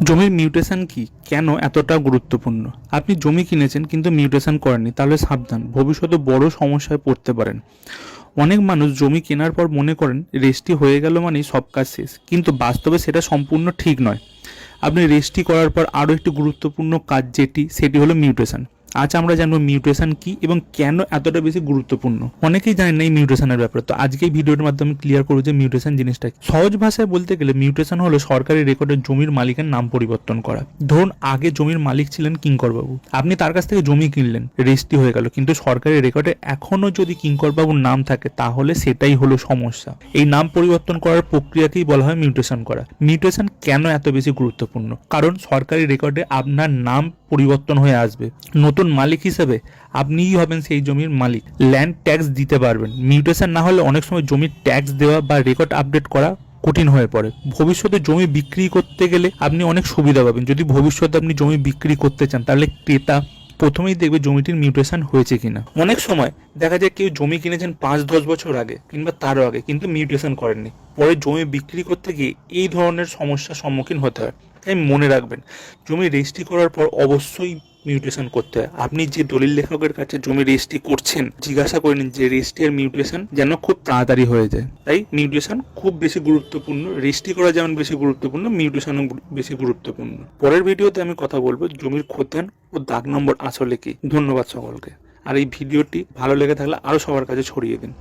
জমির মিউটেশন কি, কেন এতটা গুরুত্বপূর্ণ? আপনি জমি কিনেছেন কিন্তু মিউটেশন করেননি, তাহলে সাবধান, ভবিষ্যতে বড় সমস্যায় পড়তে পারেন। অনেক মানুষ জমি কেনার পর মনে করেন রেজিস্ট্রি হয়ে গেল মানেই সব কাজ শেষ, কিন্তু বাস্তবে সেটা সম্পূর্ণ ঠিক নয়। আপনি রেজিস্ট্রি করার পর আরও একটি গুরুত্বপূর্ণ কাজ সেটি হলো মিউটেশন। আজ আমরা জানবো মিউটেশন কি এবং কেন এতটা বেশি গুরুত্বপূর্ণ। অনেকেই জানেন না এই মিউটেশনের ব্যাপারে, তো আজকে এই ভিডিওর মাধ্যমে ক্লিয়ার করবো যে মিউটেশন জিনিসটা কি। সহজ ভাষায় বলতে গেলে মিউটেশন হলো সরকারি রেকর্ডে জমির মালিকের নাম পরিবর্তন করা। ধরুন আগে জমির মালিক ছিলেন কিঙ্করবাবু, আপনি তার কাছ থেকে জমি কিনলেন, রেজিস্ট্রি হয়ে গেল, কিন্তু সরকারি রেকর্ডে এখনো যদি কিঙ্করবাবুর নাম থাকে তাহলে সেটাই হলো সমস্যা। এই নাম পরিবর্তন করার প্রক্রিয়াকেই বলা হয় মিউটেশন করা। মিউটেশন কেন এত বেশি গুরুত্বপূর্ণ? কারণ সরকারি রেকর্ডে আপনার নাম পরিবর্তন হয়ে আসবে, নতুন মালিক হিসেবে আপনিই হবেন সেই জমির মালিক, ল্যান্ড ট্যাক্স দিতে পারবেন। মিউটেশন না হলে অনেক সময় জমির ট্যাক্স দেওয়া বা রেকর্ড আপডেট করা কঠিন হয়ে পড়ে। ভবিষ্যতে জমি বিক্রি করতে গেলে আপনি অনেক সুবিধা পাবেন। যদি ভবিষ্যতে আপনি জমি বিক্রি করতে চান তাহলে ক্রেতা প্রথমেই দেখবে জমিটির মিউটেশন হয়েছে কিনা। অনেক সময় দেখা যায় কেউ জমি কিনেছেন 5-10 বছর আগে কিংবা তারও আগে, কিন্তু মিউটেশন করেননি, পরে জমি বিক্রি করতে গিয়ে এই ধরনের সমস্যার সম্মুখীন হতে হয়। তাই মনে রাখবেন, জমি রেজিস্ট্রি করার পর অবশ্যই মিউটেশন করতে হয়। আপনি যে দলিল লেখকের কাছে জমি রেজিস্ট্রি করছেন জিজ্ঞাসা করে নিন যে রেজিস্ট্রির মিউটেশন যেন খুব তাড়াতাড়ি হয়ে যায়। তাই মিউটেশন খুব বেশি গুরুত্বপূর্ণ। রেজিস্ট্রি করা যেমন বেশি গুরুত্বপূর্ণ, মিউটেশনও বেশি গুরুত্বপূর্ণ। পরের ভিডিওতে আমি কথা বলবো জমির খতিয়ান ও দাগ নম্বর আসলে কি। ধন্যবাদ সকলকে। আর এই ভিডিওটি ভালো লেগে থাকলে আরো সবার কাছে ছড়িয়ে দিন।